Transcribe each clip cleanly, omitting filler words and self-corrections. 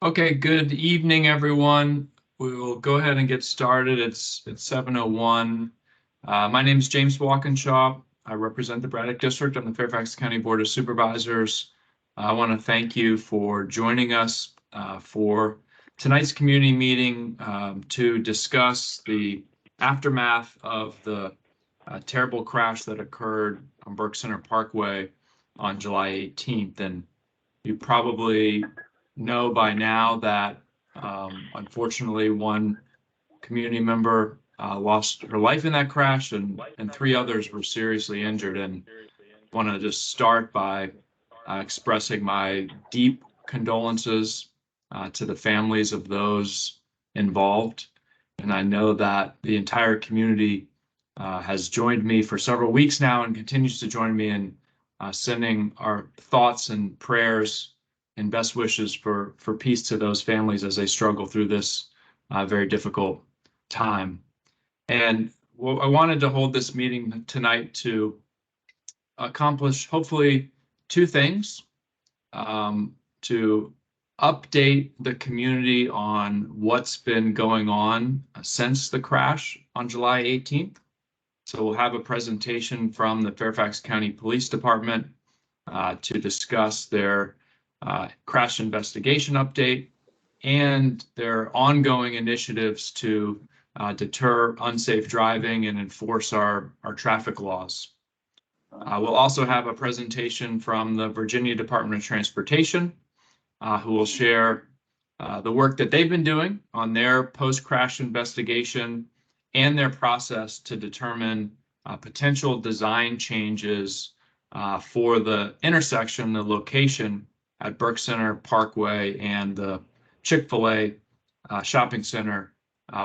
Okay, good evening, everyone. We will go ahead and get started. It's 7:01. My name is James Walkinshaw. I represent the Braddock District on the Fairfax County Board of Supervisors. I want to thank you for joining us for tonight's community meeting to discuss the aftermath of the terrible crash that occurred on Burke Center Parkway on July 18th. And you probably know by now that unfortunately one community member lost her life in that crash, and three others were seriously injured. And want to just start by expressing my deep condolences to the families of those involved. And I know that the entire community has joined me for several weeks now and continues to join me in sending our thoughts and prayers and best wishes for peace to those families as they struggle through this very difficult time. And I wanted to hold this meeting tonight to accomplish hopefully two things: to update the community on what's been going on since the crash on July 18th. So we'll have a presentation from the Fairfax County Police Department to discuss their crash investigation update and their ongoing initiatives to deter unsafe driving and enforce our traffic laws. We'll also have a presentation from the Virginia Department of Transportation, who will share the work that they've been doing on their post-crash investigation and their process to determine potential design changes for the intersection, the location at Burke Center Parkway and the Chick-fil-A shopping center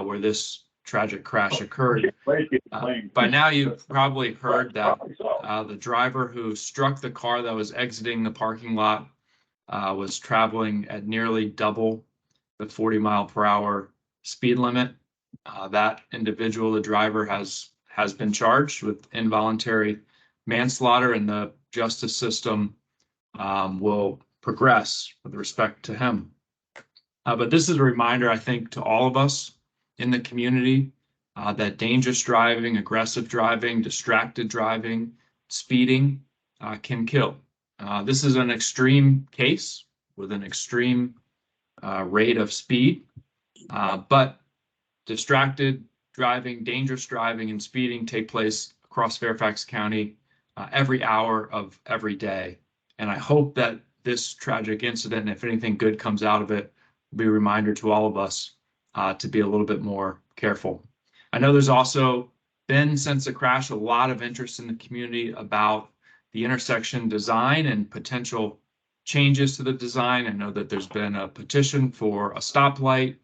where this tragic crash occurred. By now, you've probably heard that the driver who struck the car that was exiting the parking lot was traveling at nearly double the 40-mile-per-hour speed limit. That individual, the driver, has been charged with involuntary manslaughter, and the justice system will progress with respect to him. But this is a reminder, I think, to all of us in the community that dangerous driving, aggressive driving, distracted driving, speeding can kill. This is an extreme case with an extreme rate of speed, but distracted driving, dangerous driving, and speeding take place across Fairfax County every hour of every day. And I hope that this tragic incident, if anything good comes out of it, will be a reminder to all of us to be a little bit more careful. I know there's also been, since the crash, a lot of interest in the community about the intersection design and potential changes to the design. I know that there's been a petition for a stoplight,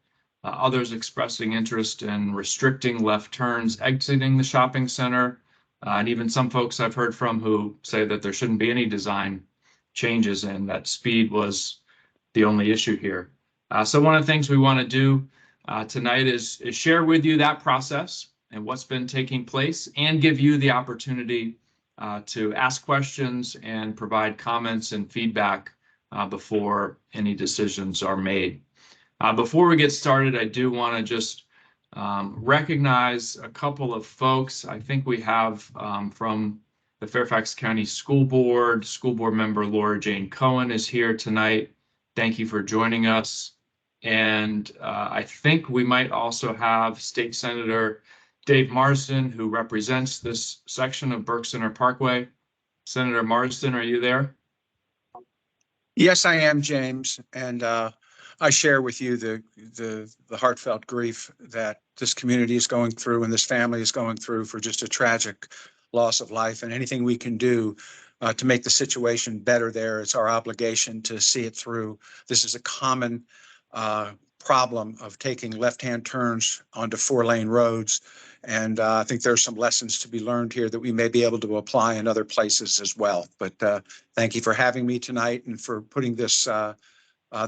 others expressing interest in restricting left turns exiting the shopping center, and even some folks I've heard from who say that there shouldn't be any design changes and that speed was the only issue here. So one of the things we want to do tonight is share with you that process and what's been taking place, and give you the opportunity to ask questions and provide comments and feedback before any decisions are made. Before we get started, I do want to just recognize a couple of folks. I think we have from the Fairfax County School Board member Laura Jane Cohen is here tonight. Thank you for joining us. And I think we might also have State Senator Dave Marsden, who represents this section of Burke Center Parkway. Senator Marsden, are you there? Yes, I am, James. And I share with you the heartfelt grief that this community is going through and this family is going through for just a tragic loss of life. And anything we can do to make the situation better there, it's our obligation to see it through. This is a common problem of taking left-hand turns onto four-lane roads. And I think there's some lessons to be learned here that we may be able to apply in other places as well. But thank you for having me tonight and for putting this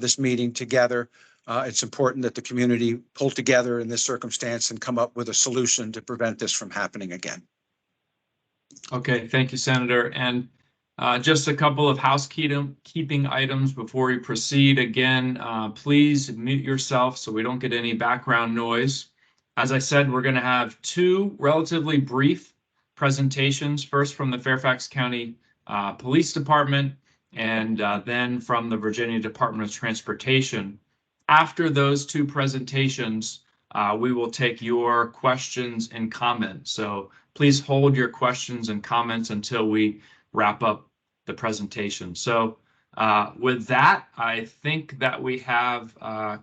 this meeting together. It's important that the community pull together in this circumstance and come up with a solution to prevent this from happening again. Okay, thank you, Senator. And Just a couple of housekeeping items before we proceed. Again, please mute yourself so we don't get any background noise. As I said, we're going to have two relatively brief presentations, first from the Fairfax County Police Department and then from the Virginia Department of Transportation. After those two presentations, we will take your questions and comments. So please hold your questions and comments until we wrap up the presentation. So with that, I think that we have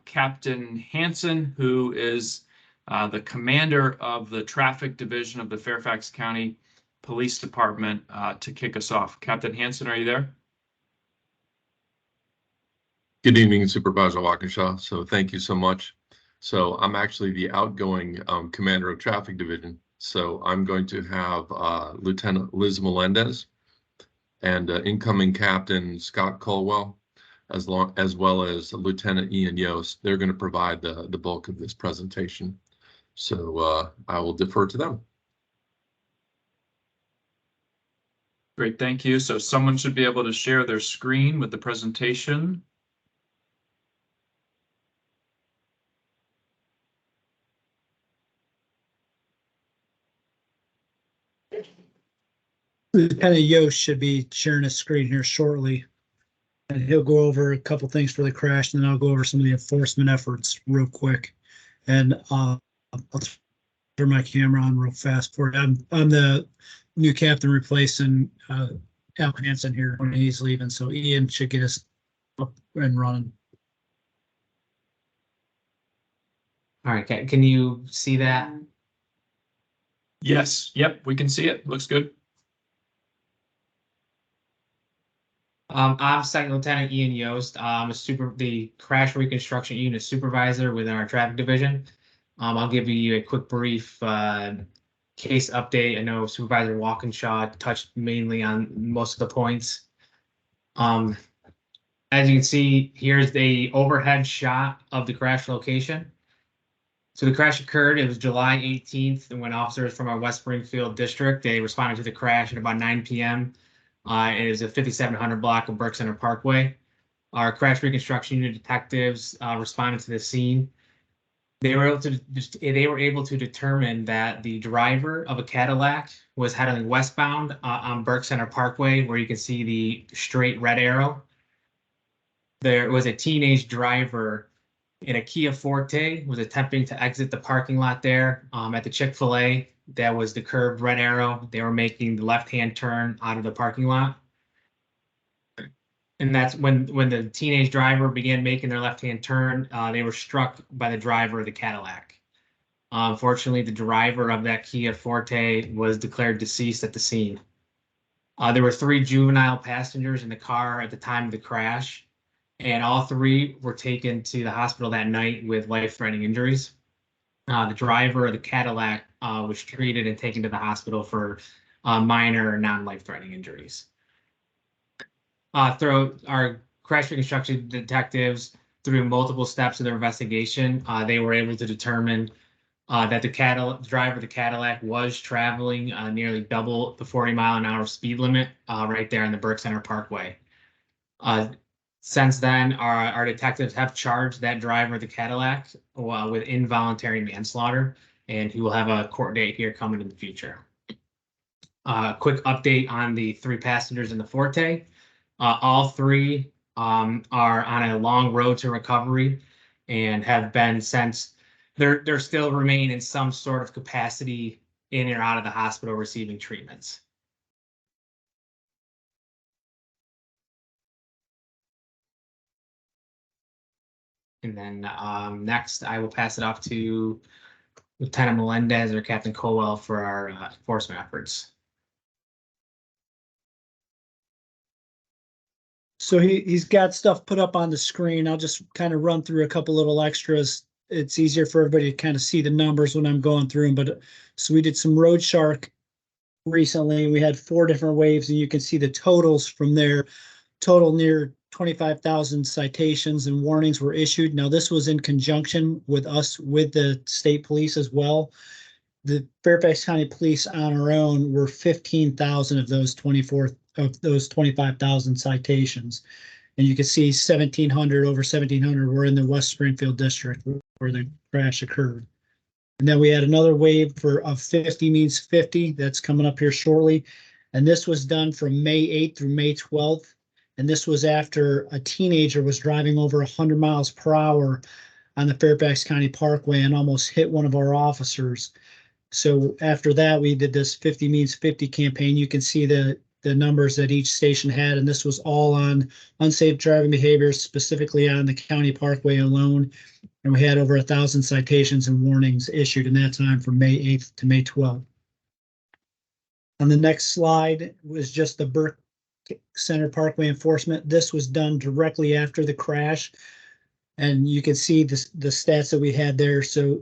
Captain Hanson, who is the commander of the traffic division of the Fairfax County Police Department, to kick us off. Captain Hanson, are you there? Good evening, Supervisor Walkinshaw. So thank you so much. So I'm actually the outgoing commander of traffic division. So I'm going to have Lieutenant Liz Melendez and incoming Captain Scott Colwell, as well as Lieutenant Ian Yost. They're going to provide the bulk of this presentation. So I will defer to them. Great, thank you. So someone should be able to share their screen with the presentation. Lieutenant Yost should be sharing his screen here shortly, and he'll go over a couple things for the crash, and then I'll go over some of the enforcement efforts real quick. And I'll turn my camera on real fast for it. I'm the new captain replacing Al Hanson here when he's leaving, so Ian should get us up and running. All right, can you see that? Yes, yep, we can see it. Looks good. I'm Second Lieutenant Ian Yost. I'm the crash reconstruction unit supervisor within our traffic division. I'll give you a quick brief case update. I know Supervisor Walkinshaw touched mainly on most of the points. As you can see, here's the overhead shot of the crash location. So the crash occurred, it was July 18th, and when officers from our West Springfield district, they responded to the crash at about 9 p.m. It is a 5700 block of Burke Center Parkway. Our crash reconstruction unit detectives responded to the scene. They were able to determine that the driver of a Cadillac was heading westbound on Burke Center Parkway, where you can see the straight red arrow. There was a teenage driver in a Kia Forte was attempting to exit the parking lot there at the Chick-fil-A. That was the curved red arrow. They were making the left-hand turn out of the parking lot. And that's when the teenage driver began making their left-hand turn, they were struck by the driver of the Cadillac. Unfortunately, the driver of that Kia Forte was declared deceased at the scene. There were 3 juvenile passengers in the car at the time of the crash, and all 3 were taken to the hospital that night with life-threatening injuries. The driver of the Cadillac was treated and taken to the hospital for minor non-life-threatening injuries. Through our crash reconstruction detectives, through multiple steps of their investigation, they were able to determine that the driver of the Cadillac was traveling nearly double the 40-mile-an-hour speed limit right there on the Burke Center Parkway. Since then, our detectives have charged that driver of the Cadillac with involuntary manslaughter, and he will have a court date here coming in the future. Quick update on the 3 passengers in the Forte. All 3 are on a long road to recovery and have been since they're still remain in some sort of capacity in or out of the hospital receiving treatments. And then next, I will pass it off to Lieutenant Melendez or Captain Colwell for our enforcement efforts. So he's got stuff put up on the screen. I'll just kind of run through a couple little extras. It's easier for everybody to kind of see the numbers when I'm going through them. But so we did some road shark recently. We had 4 different waves, and you can see the totals from there. Total near 25,000 citations and warnings were issued. Now, this was in conjunction with us, with the state police as well. The Fairfax County Police on our own were 15,000 of those of those 25,000 citations. And you can see 1,700, over 1,700 were in the West Springfield district where the crash occurred. And then we had another wave of 50 means 50 that's coming up here shortly. And this was done from May 8th through May 12th. And this was after a teenager was driving over 100 miles per hour on the Fairfax County Parkway and almost hit one of our officers. So after that, we did this 50 means 50 campaign. You can see the numbers that each station had, and this was all on unsafe driving behaviors, specifically on the county parkway alone. And we had over 1,000 citations and warnings issued in that time from May 8th to May 12th. On the next slide was just the Burke Center Parkway enforcement. This was done directly after the crash. And you can see the stats that we had there. So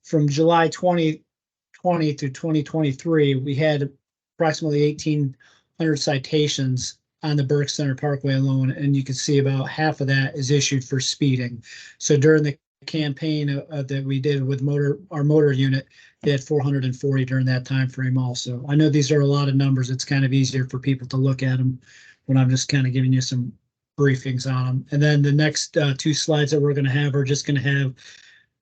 from July 2020 to 2023, we had approximately 1,800 citations on the Burke Center Parkway alone. And you can see about half of that is issued for speeding. So during the campaign that we did with our motor unit, they had 440 during that time frame also. I know these are a lot of numbers. It's kind of easier for people to look at them when I'm just kind of giving you some briefings on them. And then the next two slides that we're going to have are just going to have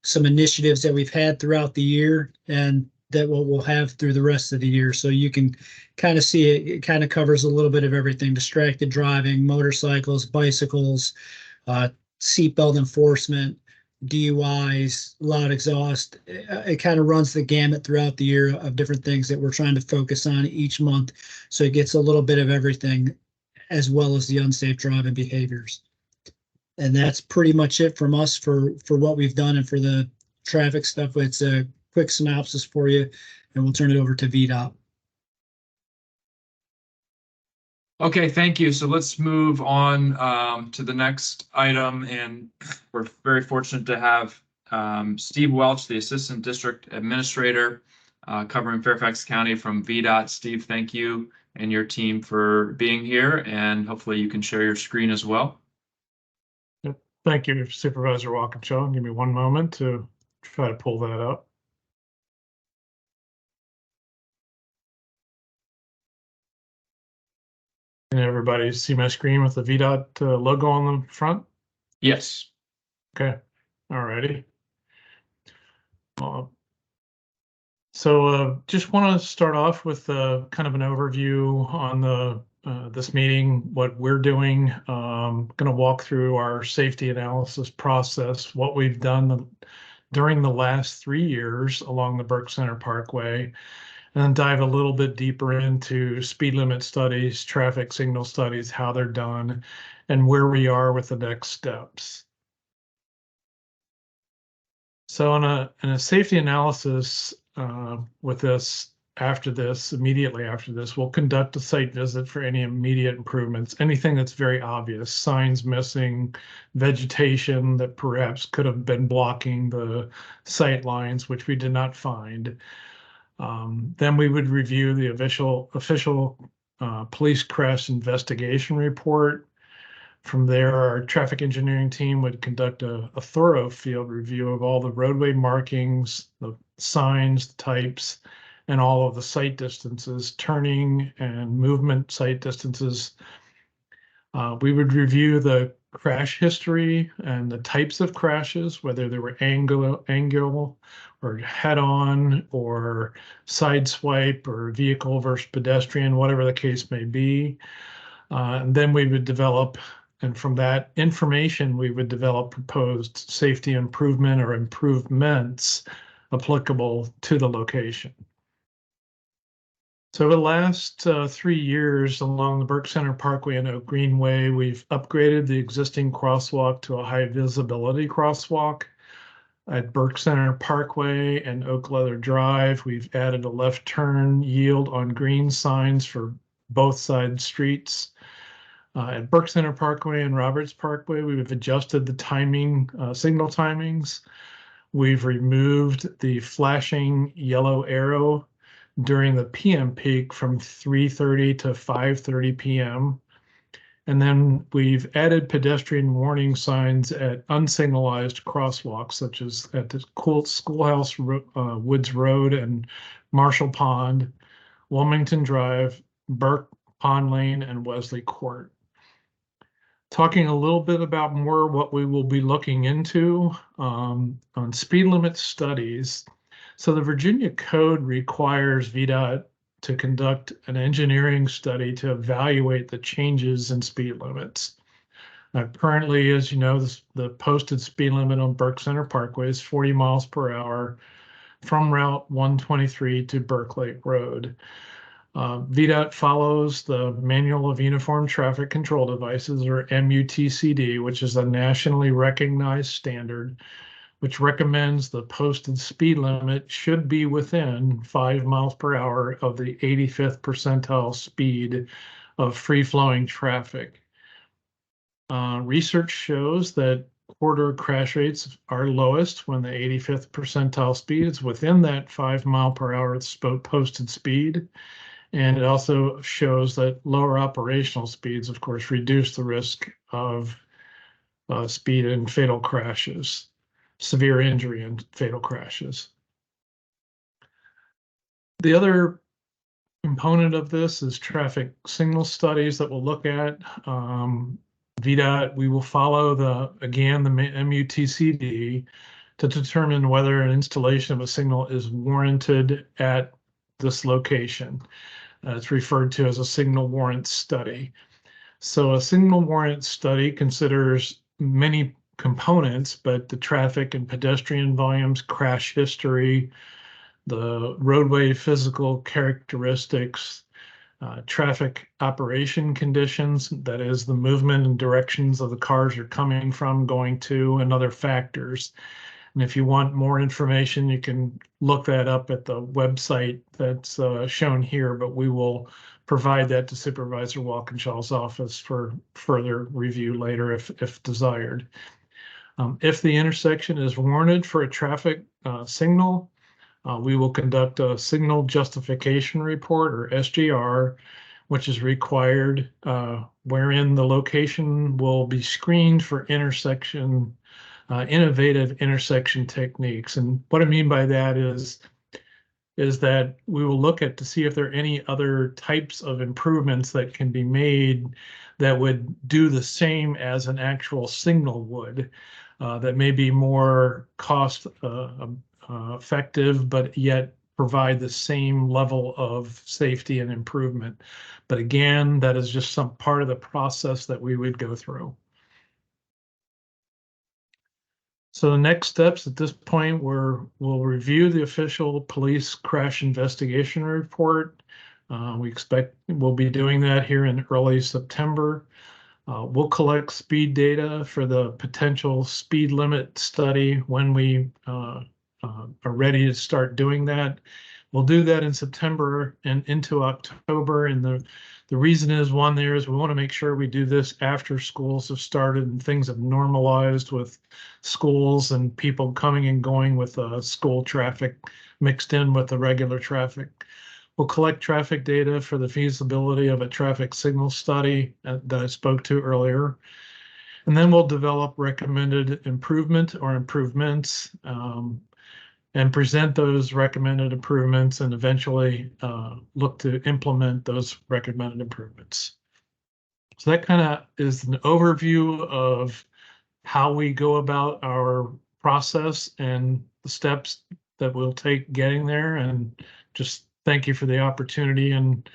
some initiatives that we've had throughout the year and that we'll have through the rest of the year. So you can kind of see it kind of covers a little bit of everything: distracted driving, motorcycles, bicycles, seatbelt enforcement, DUIs, loud exhaust. It kind of runs the gamut throughout the year of different things that we're trying to focus on each month. So it gets a little bit of everything, as well as the unsafe driving behaviors. And that's pretty much it from us for what we've done and for the traffic stuff. It's a quick synopsis for you, and we'll turn it over to VDOT. Okay, thank you. So let's move on to the next item, and we're very fortunate to have Steve Welch, the Assistant District Administrator, covering Fairfax County from VDOT. Steve, thank you and your team for being here, and hopefully you can share your screen as well. Thank you, Supervisor Walkinshaw. Give me one moment to try to pull that up. Can everybody see my screen with the VDOT logo on the front? Yes. Okay, all righty. So just want to start off with kind of an overview on this meeting, what we're doing. Going to walk through our safety analysis process, what we've done during the last 3 years along the Burke Center Parkway, and then dive a little bit deeper into speed limit studies, traffic signal studies, how they're done, and where we are with the next steps. So in a safety analysis with this, immediately after this, we'll conduct a site visit for any immediate improvements, anything that's very obvious, signs missing, vegetation that perhaps could have been blocking the sight lines, which we did not find. Then we would review the official police crash investigation report. From there, our traffic engineering team would conduct a thorough field review of all the roadway markings, the signs, the types, and all of the sight distances, turning and movement sight distances. We would review the crash history and the types of crashes, whether they were angle or head-on or side swipe or vehicle versus pedestrian, whatever the case may be. And then we would develop, and from that information, we would develop proposed safety improvement or improvements applicable to the location. So over the last 3 years along the Burke Center Parkway and Oak Greenway, we've upgraded the existing crosswalk to a high visibility crosswalk. At Burke Center Parkway and Oak Leather Drive, we've added a left turn yield on green signs for both side streets. At Burke Center Parkway and Roberts Parkway, we've adjusted the timing, signal timings. We've removed the flashing yellow arrow during the PM peak from 3:30 to 5:30 p.m. And then we've added pedestrian warning signs at unsignalized crosswalks, such as at the Schoolhouse Woods Road and Marshall Pond, Wilmington Drive, Burke Pond Lane, and Wesley Court. Talking a little bit about more what we will be looking into on speed limit studies. So the Virginia Code requires VDOT to conduct an engineering study to evaluate the changes in speed limits. Currently, as you know, the posted speed limit on Burke Center Parkway is 40 miles per hour from Route 123 to Burke Lake Road. VDOT follows the Manual of Uniform Traffic Control Devices, or MUTCD, which is a nationally recognized standard, which recommends the posted speed limit should be within 5 miles per hour of the 85th percentile speed of free-flowing traffic. Research shows that corridor crash rates are lowest when the 85th percentile speed is within that 5 mile per hour posted speed. And it also shows that lower operational speeds, of course, reduce the risk of speed and fatal crashes, severe injury and fatal crashes. The other component of this is traffic signal studies that we'll look at. VDOT, we will follow the MUTCD to determine whether an installation of a signal is warranted at this location. It's referred to as a signal warrant study. So a signal warrant study considers many components, but the traffic and pedestrian volumes, crash history, the roadway physical characteristics, traffic operation conditions, that is the movement and directions of the cars are coming from, going to, and other factors. And if you want more information, you can look that up at the website that's shown here, but we will provide that to Supervisor Walkinshaw's office for further review later if desired. If the intersection is warranted for a traffic signal, we will conduct a signal justification report, or SGR, which is required, wherein the location will be screened for innovative intersection techniques. And what I mean by that is that we will look at to see if there are any other types of improvements that can be made that would do the same as an actual signal would, that may be more cost effective, but yet provide the same level of safety and improvement. But again, that is just some part of the process that we would go through. So the next steps at this point, we'll review the official police crash investigation report. We expect we'll be doing that here in early September. We'll collect speed data for the potential speed limit study when we are ready to start doing that. We'll do that in September and into October. And the reason is, one, we want to make sure we do this after schools have started and things have normalized with schools and people coming and going with school traffic mixed in with the regular traffic. We'll collect traffic data for the feasibility of a traffic signal study that I spoke to earlier. And then we'll develop recommended improvement or improvements, and present those recommended improvements, and eventually look to implement those recommended improvements. So that kind of is an overview of how we go about our process and the steps that we'll take getting there. And just thank you for the opportunity, and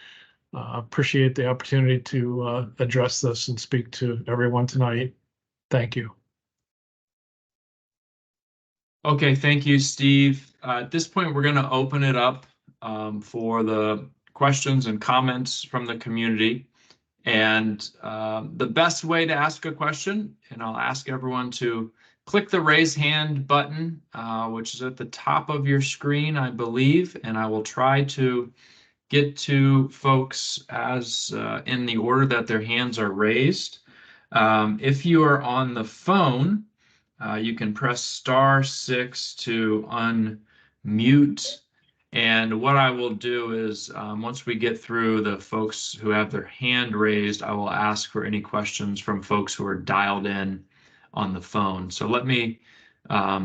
appreciate the opportunity to address this and speak to everyone tonight. Thank you. Okay, thank you, Steve. At this point, we're going to open it up for the questions and comments from the community. And the best way to ask a question, and I'll ask everyone to click the raise hand button, which is at the top of your screen, I believe, and I will try to get to folks as in the order that their hands are raised. If you are on the phone, you can press *6 to unmute. And what I will do is, once we get through the folks who have their hand raised, I will ask for any questions from folks who are dialed in on the phone. So let me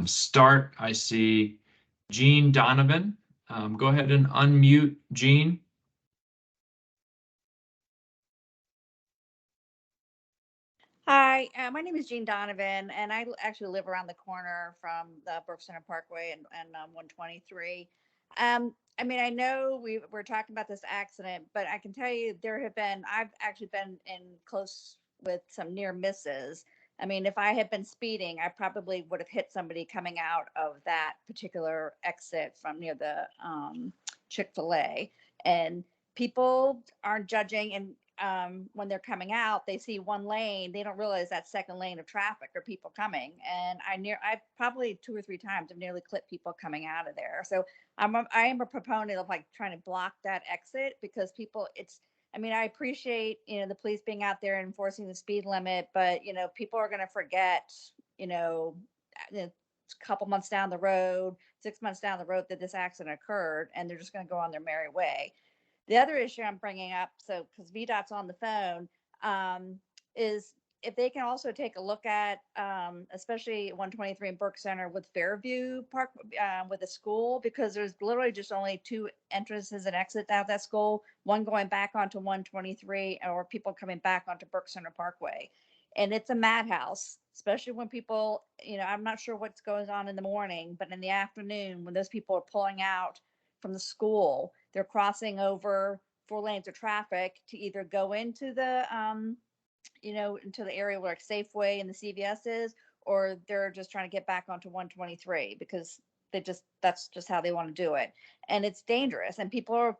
start. I see Jean Donovan. Go ahead and unmute, Jean. Hi, my name is Jean Donovan, and actually live around the corner from the Burke Center Parkway and 123. I mean, I know we're talking about this accident, but I can tell you I've actually been in close with some near misses. I mean, if I had been speeding, I probably would have hit somebody coming out of that particular exit from near the Chick-fil-A. And people aren't judging, and when they're coming out, they see one lane, they don't realize that second lane of traffic or people coming. And I probably 2 or 3 times have nearly clipped people coming out of there. So I am a proponent of like trying to block that exit, because people, I mean, I appreciate, the police being out there enforcing the speed limit, but people are going to forget, a couple months down the road, 6 months down the road, that this accident occurred, and they're just going to go on their merry way. The other issue I'm bringing up, so because VDOT's on the phone, is if they can also take a look at, especially 123 in Burke Center with Fairview Park, with the school, because there's literally just only 2 entrances and exits out of that school, one going back onto 123, or people coming back onto Burke Center Parkway. And it's a madhouse, especially when people, I'm not sure what's going on in the morning, but in the afternoon, when those people are pulling out from the school, they're crossing over 4 lanes of traffic to either go into the into the area where like Safeway and the CVS is, or they're just trying to get back onto 123, because that's just how they want to do it. And it's dangerous, and people are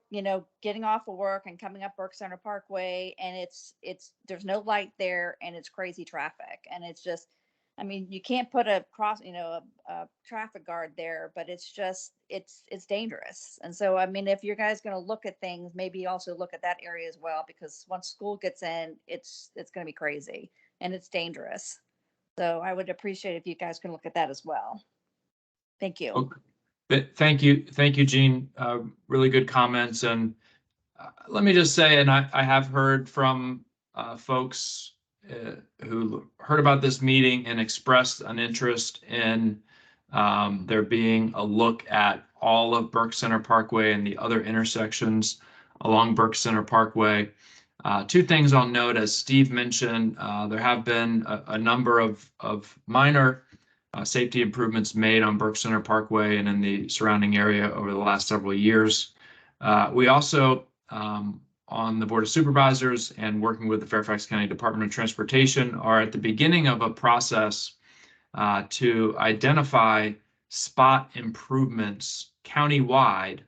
getting off of work and coming up Burke Center Parkway, and it's there's no light there, and it's crazy traffic. And it's just, I mean, you can't put a traffic guard there, but it's dangerous. And so, I mean, if you guys going to look at things, maybe also look at that area as well, because once school gets in, it's going to be crazy and it's dangerous. So I would appreciate if you guys can look at that as well. Thank you. Okay. Thank you, Jean. Really good comments. And let me just say, and I have heard from folks who heard about this meeting and expressed an interest in there being a look at all of Burke Center Parkway and the other intersections along Burke Center Parkway. 2 things I'll note, as Steve mentioned, there have been a number of minor safety improvements made on Burke Center Parkway and in the surrounding area over the last several years. We also, on the Board of Supervisors and working with the Fairfax County Department of Transportation, are at the beginning of a process to identify spot improvements countywide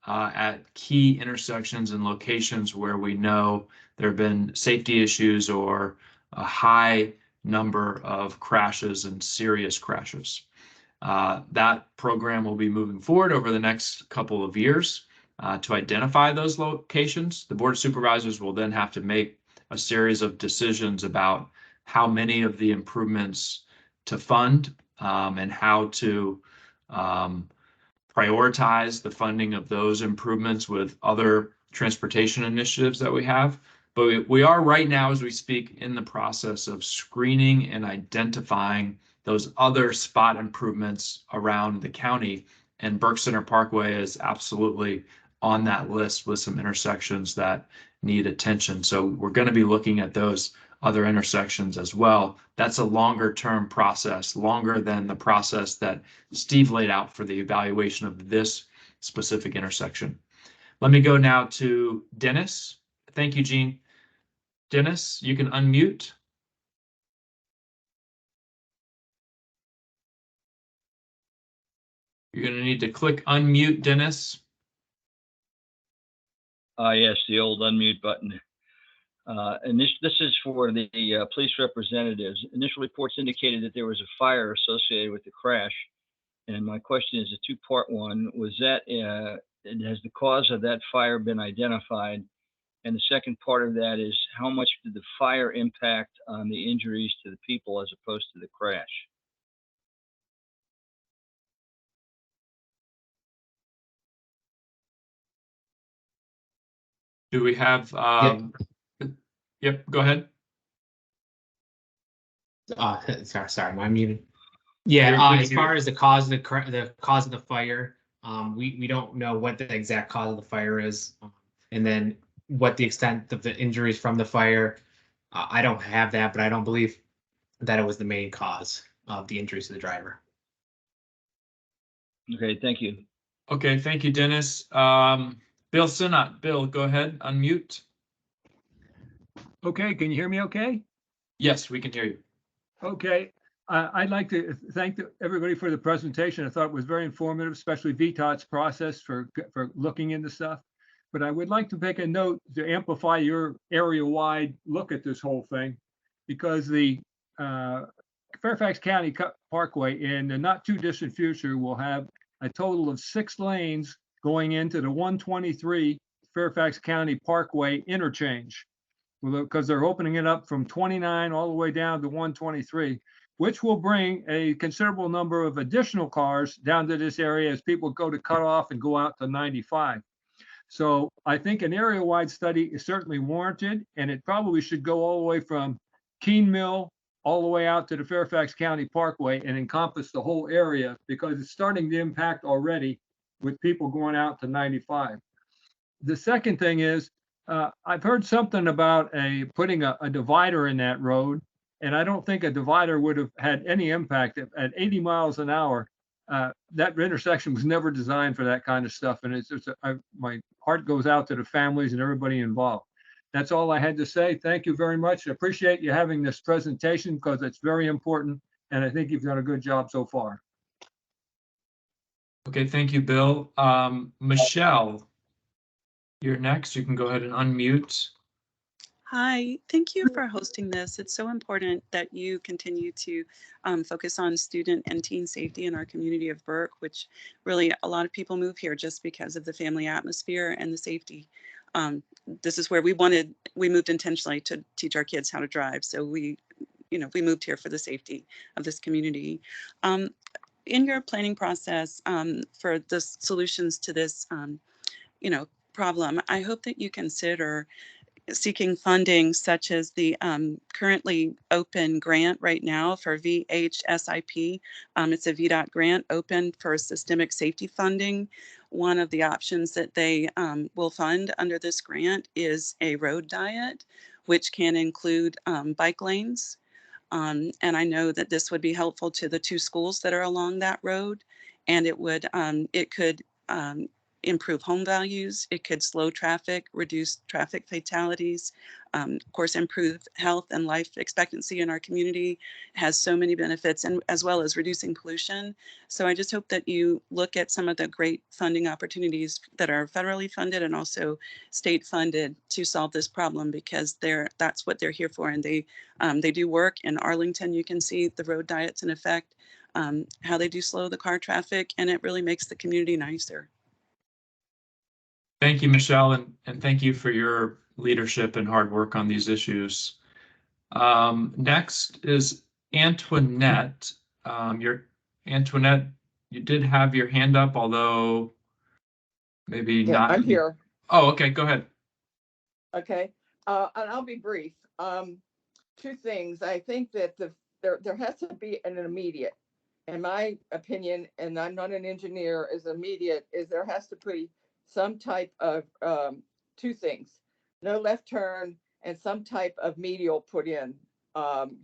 at key intersections and locations where we know there have been safety issues or a high number of crashes and serious crashes. That program will be moving forward over the next couple of years to identify those locations. The Board of Supervisors will then have to make a series of decisions about how many of the improvements to fund and how to prioritize the funding of those improvements with other transportation initiatives that we have. But we are right now, as we speak, in the process of screening and identifying those other spot improvements around the county. And Burke Center Parkway is absolutely on that list with some intersections that need attention. So we're going to be looking at those other intersections as well. That's a longer term process, longer than the process that Steve laid out for the evaluation of this specific intersection. Let me go now to Dennis. Thank you, Jean. Dennis, you can unmute. You're going to need to click unmute, Dennis. Yes, the old unmute button. And this is for the police representatives. Initial reports indicated that there was a fire associated with the crash. And my question is a 2-part one. Was that, has the cause of that fire been identified? And the second part of that is, how much did the fire impact on the injuries to the people as opposed to the crash? Do we have, yep, go ahead. Sorry, am I muted? Yeah, as far as the cause of the fire, we don't know what the exact cause of the fire is, and then what the extent of the injuries from the fire. I don't have that, but I don't believe that it was the main cause of the injuries to the driver. Okay, thank you. Okay, thank you, Dennis. Bill Sinnott, Bill, go ahead, unmute. Okay, can you hear me okay? Yes, we can hear you. Okay, I'd like to thank everybody for the presentation. I thought it was very informative, especially VTOT's process for looking into stuff. But I would like to make a note to amplify your area-wide look at this whole thing, because the Fairfax County Parkway in the not too distant future will have a total of 6 lanes going into the 123 Fairfax County Parkway interchange, because they're opening it up from 29 all the way down to 123, which will bring a considerable number of additional cars down to this area as people go to cut off and go out to 95. So I think an area-wide study is certainly warranted, and it probably should go all the way from Keene Mill all the way out to the Fairfax County Parkway and encompass the whole area, because it's starting to impact already with people going out to 95. The second thing is, I've heard something about putting a divider in that road, and I don't think a divider would have had any impact at 80 miles an hour. That intersection was never designed for that kind of stuff, and my heart goes out to the families and everybody involved. That's all I had to say. Thank you very much. I appreciate you having this presentation because it's very important, and I think you've done a good job so far. Okay, thank you, Bill. Michelle, you're next. You can go ahead and unmute. Hi, thank you for hosting this. It's so important that you continue to focus on student and teen safety in our community of Burke, which really a lot of people move here just because of the family atmosphere and the safety. This is where we moved intentionally to teach our kids how to drive. So we moved here for the safety of this community. In your planning process for the solutions to this, problem, I hope that you consider seeking funding such as the currently open grant right now for VHSIP. It's a VDOT grant open for systemic safety funding. One of the options that they will fund under this grant is a road diet, which can include bike lanes. And I know that this would be helpful to the 2 schools that are along that road, and it could improve home values. It could slow traffic, reduce traffic fatalities, of course, improve health and life expectancy in our community. It has so many benefits, and as well as reducing pollution. So I just hope that you look at some of the great funding opportunities that are federally funded and also state funded to solve this problem, because that's what they're here for. And they do work in Arlington. You can see the road diets in effect, how they do slow the car traffic, and it really makes the community nicer. Thank you, Michelle, and thank you for your leadership and hard work on these issues. Next is Antoinette. Antoinette, you did have your hand up, although maybe not. I'm here. Oh, okay, go ahead. Okay, and I'll be brief. 2 things. I think that there has to be an immediate, in my opinion, and I'm not an engineer, is immediate, is there has to be some type of 2 things: no left turn and some type of medial put in,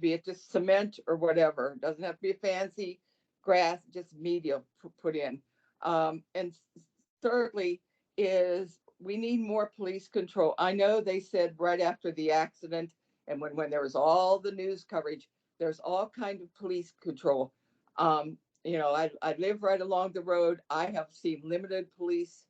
be it just cement or whatever. It doesn't have to be a fancy grass, just medial put in. And thirdly is we need more police control. I know they said right after the accident and when there was all the news coverage, there's all kind of police control. I live right along the road. I have seen limited police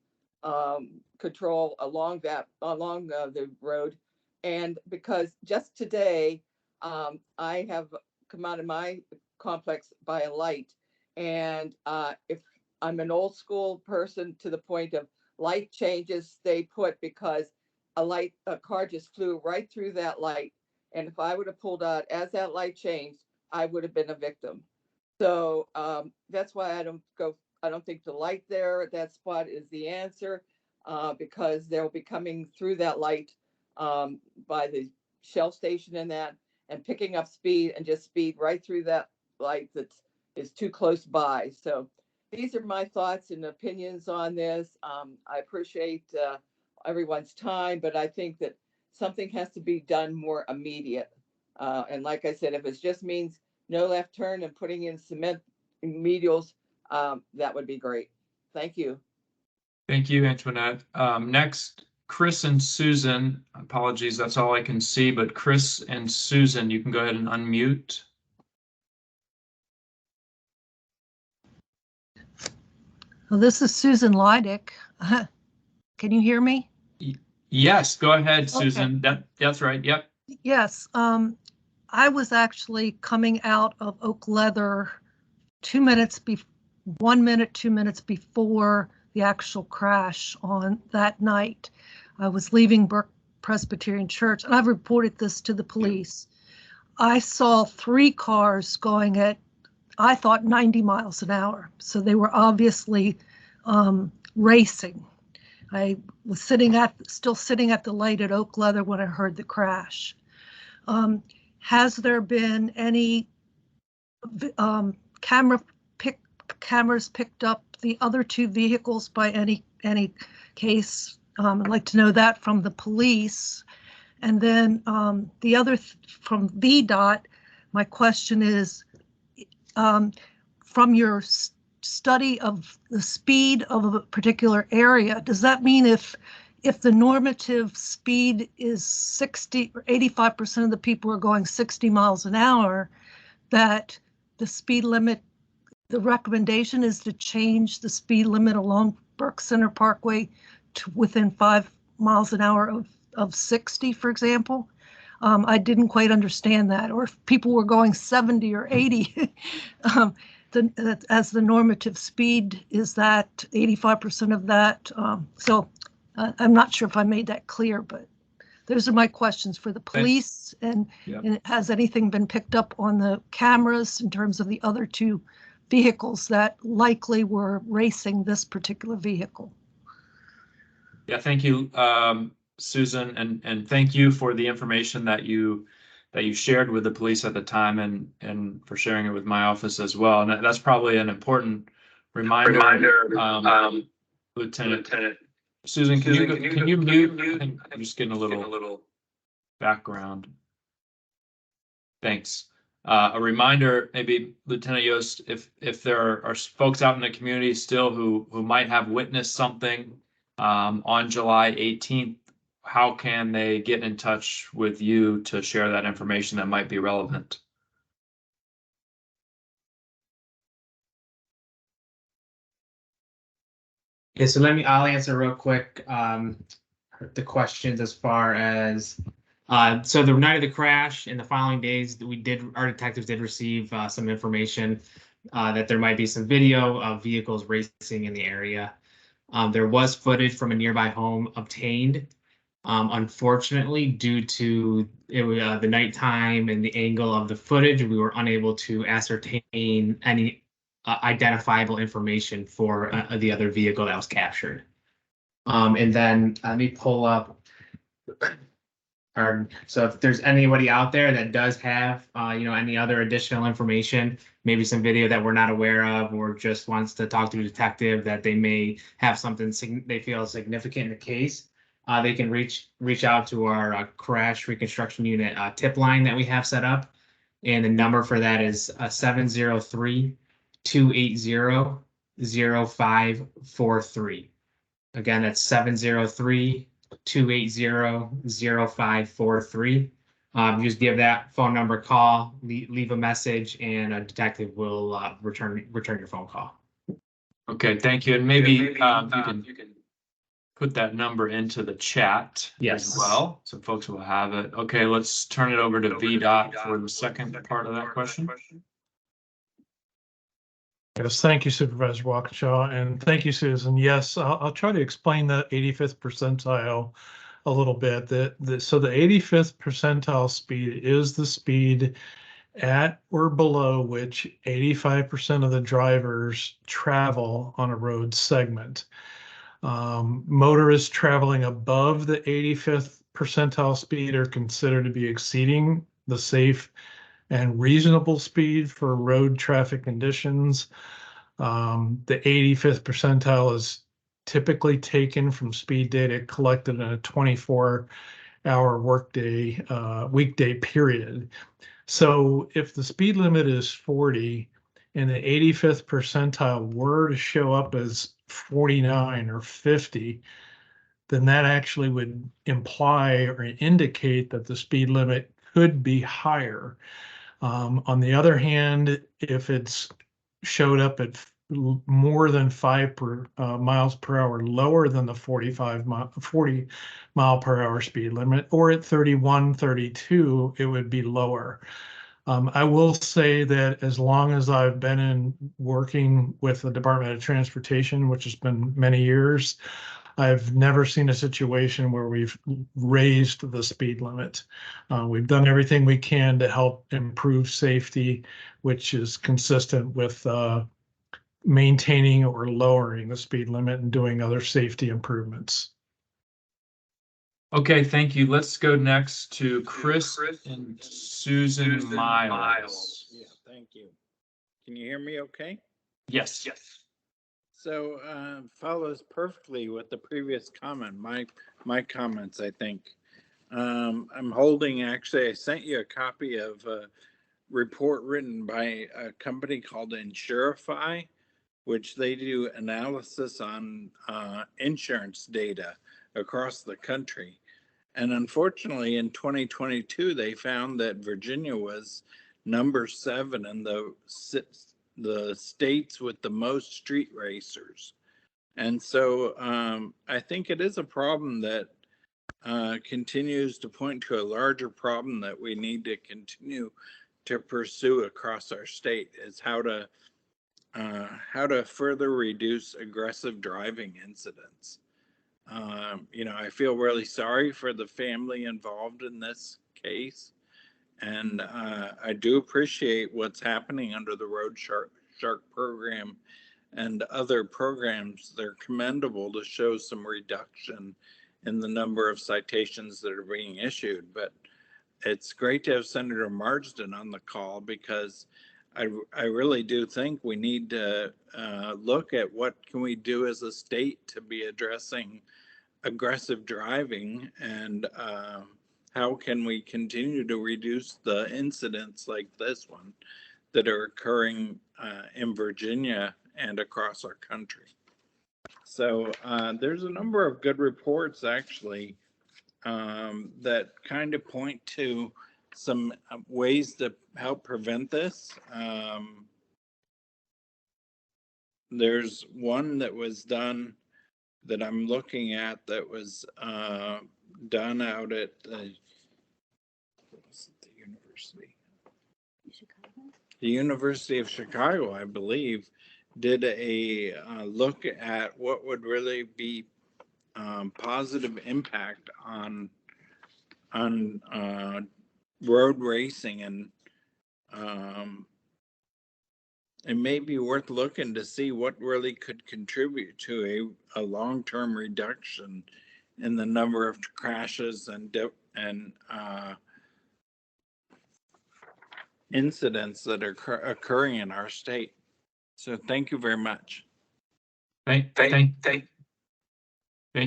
control along the road, and because just today I have come out of my complex by a light, and if I'm an old school person to the point of light changes stay put, because a car just flew right through that light, and if I would have pulled out as that light changed, I would have been a victim. So that's why I don't think the light there at that spot is the answer, because they'll be coming through that light by the Shell station and picking up speed and just speed right through that light that is too close by. So these are my thoughts and opinions on this. I appreciate everyone's time, but I think that something has to be done more immediate. And like I said, if it just means no left turn and putting in cement medials, that would be great. Thank you. Thank you, Antoinette. Next, Chris and Susan. Apologies, that's all I can see, but Chris and Susan, you can go ahead and unmute. Well, this is Susan Leidick. Can you hear me? Yes, go ahead, Susan. Okay. That's right. Yep. Yes. I was actually coming out of Oak Leather 2 minutes 1 minute, 2 minutes before the actual crash on that night. I was leaving Burke Presbyterian Church, and I've reported this to the police. I saw 3 cars going at, I thought, 90 miles an hour. So they were obviously racing. I was still sitting at the light at Oak Leather when I heard the crash. Has there been any cameras picked up the other 2 vehicles by any case? I'd like to know that from the police. And then the other from VDOT, my question is, from your study of the speed of a particular area, does that mean if the normative speed is 60 or 85% of the people are going 60 miles an hour, that the speed limit, the recommendation is to change the speed limit along Burke Center Parkway to within 5 miles an hour of 60, for example? I didn't quite understand that. Or if people were going 70 or 80, as the normative speed, is that 85% of that? So I'm not sure if I made that clear, but those are my questions for the police. And has anything been picked up on the cameras in terms of the other 2 vehicles that likely were racing this particular vehicle? Yeah, thank you, Susan, and thank you for the information that you shared with the police at the time, and for sharing it with my office as well. And that's probably an important reminder. Lieutenant Susan, can you mute? I'm just getting a little background. Thanks. A reminder, maybe Lieutenant Yost, if there are folks out in the community still who might have witnessed something on July 18th, how can they get in touch with you to share that information that might be relevant? Yeah, so I'll answer real quick the questions as far as so the night of the crash and the following days, our detectives did receive some information that there might be some video of vehicles racing in the area. There was footage from a nearby home obtained. Unfortunately, due to the nighttime and the angle of the footage, we were unable to ascertain any identifiable information for the other vehicle that was captured. And then let me pull up. So if there's anybody out there that does have, any other additional information, maybe some video that we're not aware of, or just wants to talk to a detective that they may have something they feel significant in the case, they can reach out to our crash reconstruction unit tip line that we have set up. And the number for that is 703-280-0543. Again, that's 703-280-0543. Just give that phone number a call, leave a message, and a detective will return your phone call. Okay, thank you. And maybe you can put that number into the chat as well, so folks will have it. Okay, let's turn it over to VDOT for the second part of that question. Yes, thank you, Supervisor Walkinshaw, and thank you, Susan. Yes, I'll try to explain the 85th percentile a little bit. So the 85th percentile speed is the speed at or below which 85% of the drivers travel on a road segment. Motorists traveling above the 85th percentile speed are considered to be exceeding the safe and reasonable speed for road traffic conditions. The 85th percentile is typically taken from speed data collected in a 24 hour workday, weekday period. So if the speed limit is 40 and the 85th percentile were to show up as 49 or 50, then that actually would imply or indicate that the speed limit could be higher. On the other hand, if it's showed up at more than 5 miles per hour lower than the 40 mile per hour speed limit, or at 31, 32, it would be lower. I will say that as long as I've been in working with the Department of Transportation, which has been many years, I've never seen a situation where we've raised the speed limit. We've done everything we can to help improve safety, which is consistent with maintaining or lowering the speed limit and doing other safety improvements. Okay, thank you. Let's go next to Chris and Susan Miles. Yeah, thank you. Can you hear me okay? Yes. So follows perfectly with the previous comment, my comments, I think. I'm holding, actually, I sent you a copy of a report written by a company called Insurify, which they do analysis on insurance data across the country. And unfortunately, in 2022, they found that Virginia was number 7 in the states with the most street racers. And so I think it is a problem that continues to point to a larger problem that we need to continue to pursue across our state, is how to further reduce aggressive driving incidents. I feel really sorry for the family involved in this case. And I do appreciate what's happening under the Road Shark program and other programs. They're commendable to show some reduction in the number of citations that are being issued. But it's great to have Senator Marsden on the call, because I really do think we need to look at what can we do as a state to be addressing aggressive driving, and how can we continue to reduce the incidents like this one that are occurring in Virginia and across our country. So there's a number of good reports, actually, that kind of point to some ways to help prevent this. There's one that was done that I'm looking at that was done out at the university. The University of Chicago, I believe, did a look at what would really be positive impact on road racing, and it may be worth looking to see what really could contribute to a long-term reduction in the number of crashes and incidents that are occurring in our state. So thank you very much. Thank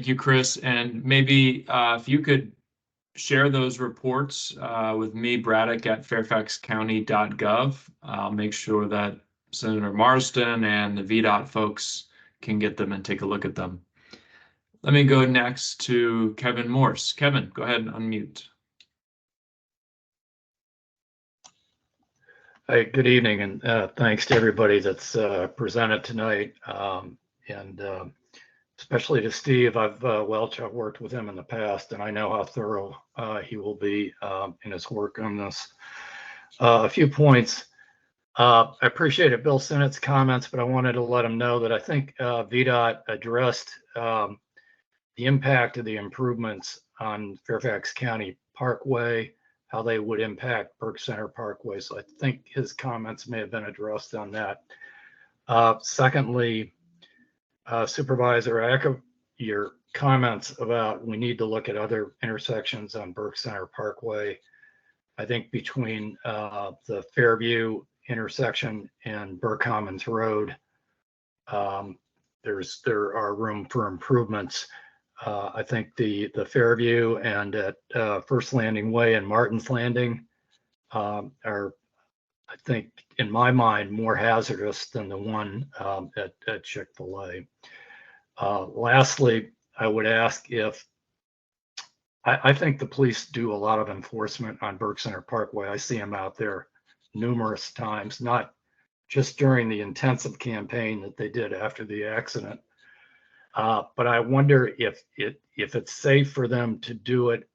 you, Chris. And maybe if you could share those reports with me, Braddock, at fairfaxcounty.gov. I'll make sure that Senator Marsden and the VDOT folks can get them and take a look at them. Let me go next to Kevin Morse. Kevin, go ahead and unmute. Hi, good evening, and thanks to everybody that's presented tonight, and especially to Steve. I've worked with him in the past, and I know how thorough he will be in his work on this. A few points. I appreciated Bill Sinnott's comments, but I wanted to let him know that I think VDOT addressed the impact of the improvements on Fairfax County Parkway, how they would impact Burke Center Parkway. So I think his comments may have been addressed on that. Secondly, Supervisor, I echo your comments about we need to look at other intersections on Burke Center Parkway. I think between the Fairview intersection and Burke Commons Road, there are room for improvements. I think the Fairview and at First Landing Way and Martin's Landing are, I think, in my mind, more hazardous than the one at Chick-fil-A. Lastly, I would ask if I think the police do a lot of enforcement on Burke Center Parkway. I see them out there numerous times, not just during the intensive campaign that they did after the accident. But I wonder if it's safe for them to do it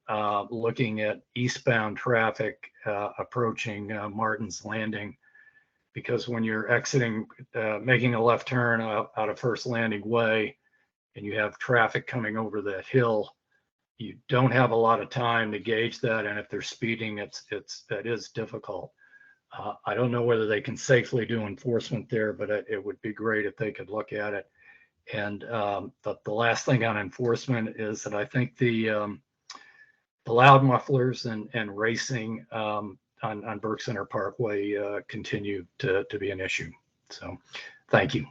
looking at eastbound traffic approaching Martin's Landing, because when you're exiting, making a left turn out of First Landing Way, and you have traffic coming over that hill, you don't have a lot of time to gauge that, and if they're speeding, that is difficult. I don't know whether they can safely do enforcement there, but it would be great if they could look at it. And the last thing on enforcement is that I think the loud mufflers and racing on Burke Center Parkway continue to be an issue. So, thank you.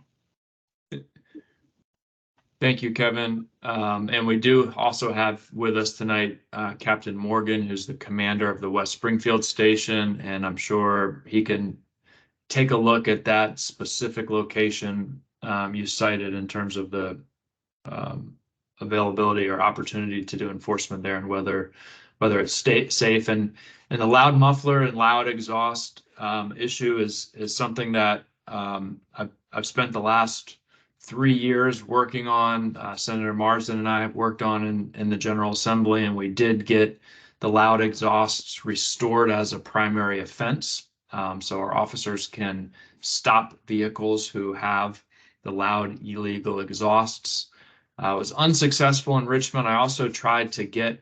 Thank you, Kevin. And we do also have with us tonight Captain Morgan, who's the commander of the West Springfield Station, and I'm sure he can take a look at that specific location you cited in terms of the availability or opportunity to do enforcement there, and whether it's safe. And the loud muffler and loud exhaust issue is something that I've spent the last 3 years working on. Senator Marsden and I have worked on in the General Assembly, and we did get the loud exhausts restored as a primary offense. So our officers can stop vehicles who have the loud illegal exhausts. I was unsuccessful in Richmond. I also tried to get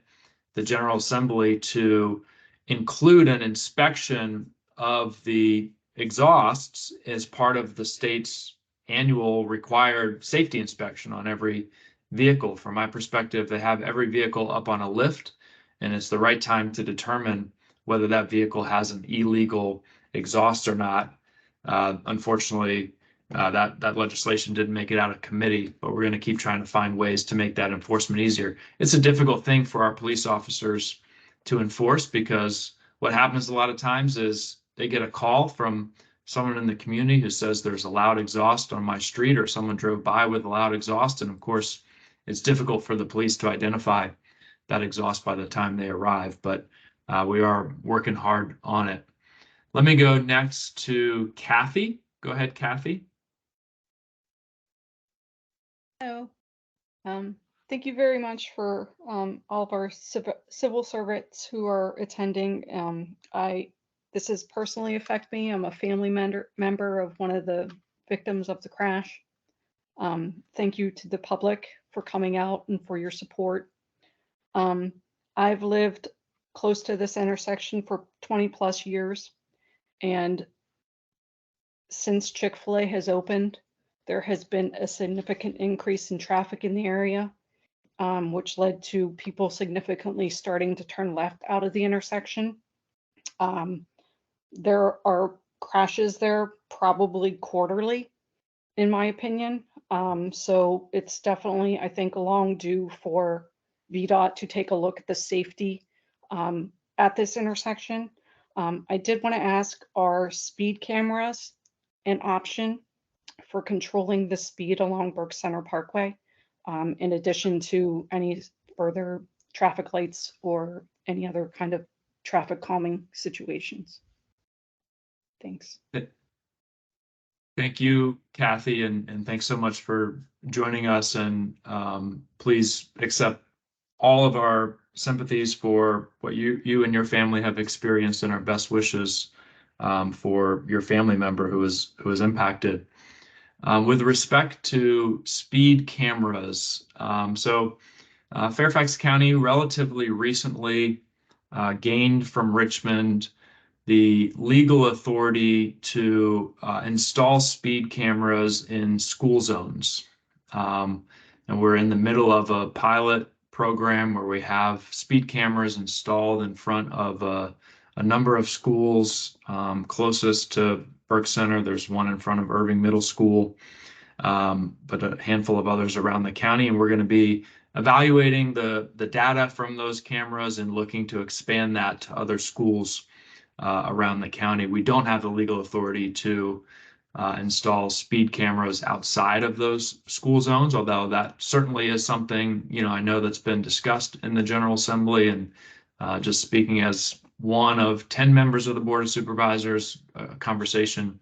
the General Assembly to include an inspection of the exhausts as part of the state's annual required safety inspection on every vehicle. From my perspective, they have every vehicle up on a lift, and it's the right time to determine whether that vehicle has an illegal exhaust or not. Unfortunately, that legislation didn't make it out of committee, but we're going to keep trying to find ways to make that enforcement easier. It's a difficult thing for our police officers to enforce, because what happens a lot of times is they get a call from someone in the community who says there's a loud exhaust on my street, or someone drove by with a loud exhaust. And of course, it's difficult for the police to identify that exhaust by the time they arrive, but we are working hard on it. Let me go next to Kathy. Go ahead, Kathy. Hello. Thank you very much for all of our civil servants who are attending. This has personally affected me. I'm a family member of one of the victims of the crash. Thank you to the public for coming out and for your support. I've lived close to this intersection for 20 plus years, and since Chick-fil-A has opened, there has been a significant increase in traffic in the area, which led to people significantly starting to turn left out of the intersection. There are crashes there probably quarterly, in my opinion. So it's definitely, I think, long due for VDOT to take a look at the safety at this intersection. I did want to ask, are speed cameras an option for controlling the speed along Burke Center Parkway, in addition to any further traffic lights or any other kind of traffic calming situations? Thanks. Thank you, Kathy, and thanks so much for joining us. And please accept all of our sympathies for what you and your family have experienced, and our best wishes for your family member who was impacted. With respect to speed cameras, Fairfax County relatively recently gained from Richmond the legal authority to install speed cameras in school zones. And we're in the middle of a pilot program where we have speed cameras installed in front of a number of schools. Closest to Burke Center, there's one in front of Irving Middle School, but a handful of others around the county. And we're going to be evaluating the data from those cameras and looking to expand that to other schools around the county. We don't have the legal authority to install speed cameras outside of those school zones, although that certainly is something, I know that's been discussed in the General Assembly. And just speaking as one of 10 members of the Board of Supervisors, a conversation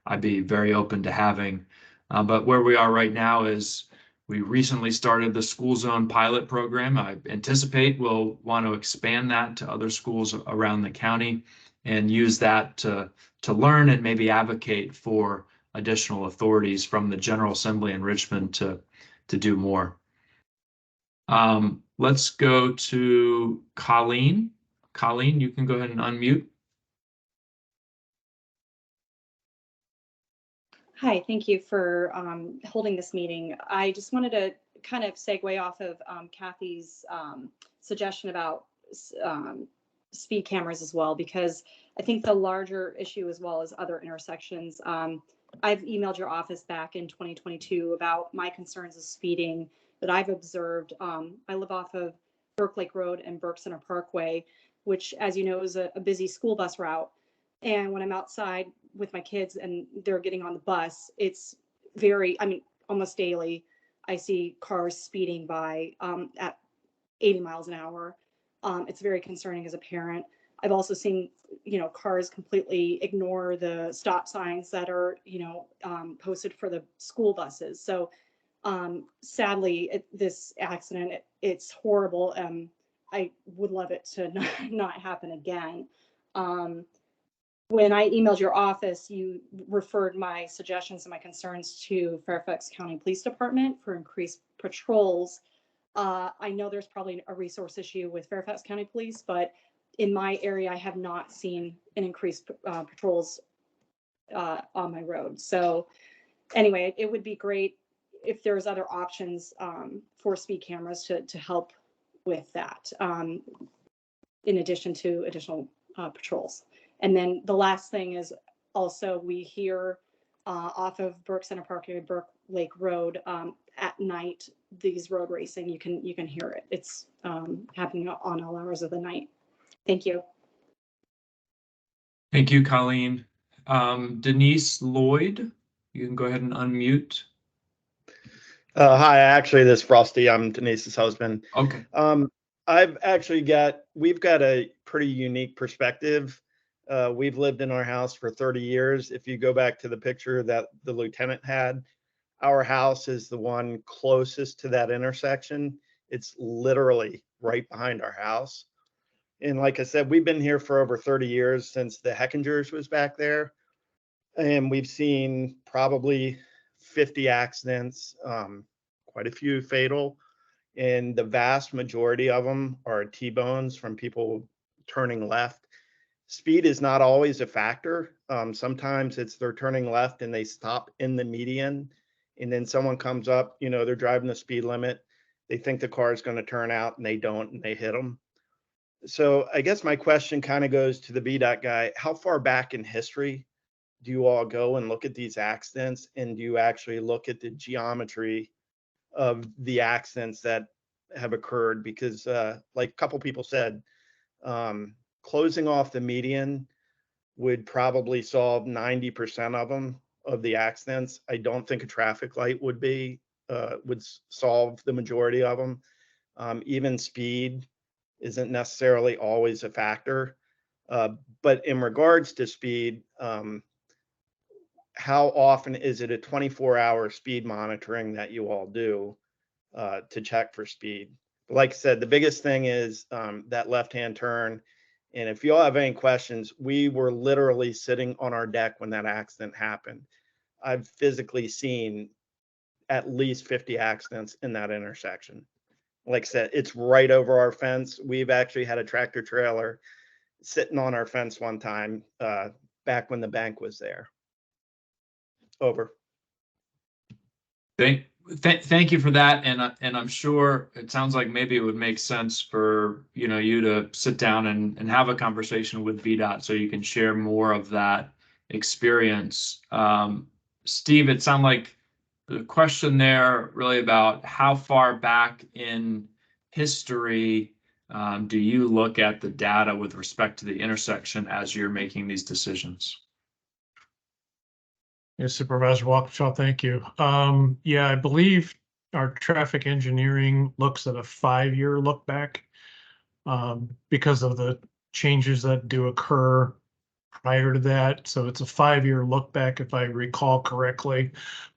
I'd be very open to having. But where we are right now is we recently started the school zone pilot program. I anticipate we'll want to expand that to other schools around the county and use that to learn and maybe advocate for additional authorities from the General Assembly in Richmond to do more. Let's go to Colleen. Colleen, you can go ahead and unmute. Hi, thank you for holding this meeting. I just wanted to kind of segue off of Kathy's suggestion about speed cameras as well, because I think the larger issue, as well as other intersections, I've emailed your office back in 2022 about my concerns of speeding that I've observed. I live off of Burke Lake Road and Burke Center Parkway, which, as you know, is a busy school bus route. And when I'm outside with my kids and they're getting on the bus, it's almost daily, I see cars speeding by at 80 miles an hour. It's very concerning as a parent. I've also seen, cars completely ignore the stop signs that are, posted for the school buses. So sadly, this accident, it's horrible. I would love it to not happen again. When I emailed your office, you referred my suggestions and my concerns to Fairfax County Police Department for increased patrols. I know there's probably a resource issue with Fairfax County Police, but in my area, I have not seen an increased patrols on my road. So anyway, it would be great if there's other options for speed cameras to help with that, in addition to additional patrols. And then the last thing is also we hear off of Burke Center Parkway, Burke Lake Road at night, these road racing, you can hear it. It's happening on all hours of the night. Thank you. Thank you, Colleen. Denise Lloyd, you can go ahead and unmute. Hi, actually, this is Frosty. I'm Denise's husband. Okay. We've got a pretty unique perspective. We've lived in our house for 30 years. If you go back to the picture that the lieutenant had, our house is the one closest to that intersection. It's literally right behind our house. And like I said, we've been here for over 30 years, since the Heckingers was back there. And we've seen probably 50 accidents, quite a few fatal. And the vast majority of them are T-bones from people turning left. Speed is not always a factor. Sometimes it's they're turning left and they stop in the median, and then someone comes up, they're driving the speed limit. They think the car is going to turn out and they don't, and they hit them. So I guess my question kind of goes to the VDOT guy. How far back in history do you all go and look at these accidents? And do you actually look at the geometry of the accidents that have occurred? Because like a couple people said, closing off the median would probably solve 90% of them, of the accidents. I don't think a traffic light would solve the majority of them. Even speed isn't necessarily always a factor. But in regards to speed, how often is it a 24-hour speed monitoring that you all do to check for speed? Like I said, the biggest thing is that left-hand turn. And if you all have any questions, we were literally sitting on our deck when that accident happened. I've physically seen at least 50 accidents in that intersection. Like I said, it's right over our fence. We've actually had a tractor trailer sitting on our fence one time back when the bank was there. Over. Thank you for that, and I'm sure it sounds like maybe it would make sense for you to sit down and have a conversation with VDOT so you can share more of that experience. Steve, it sounded like the question there really about how far back in history do you look at the data with respect to the intersection as you're making these decisions? Yes, Supervisor Walkinshaw, thank you. Yeah, I believe our traffic engineering looks at a 5-year look back because of the changes that do occur prior to that. So it's a 5-year look back, if I recall correctly.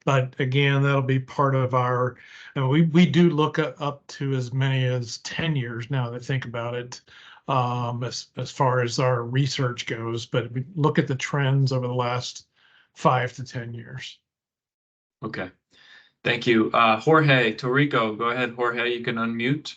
But again, that'll be part of our, and we do look up to as many as 10 years now that I think about it, as far as our research goes. But we look at the trends over the last 5 to 10 years. Okay, thank you. Jorge Torrico, go ahead, Jorge, you can unmute.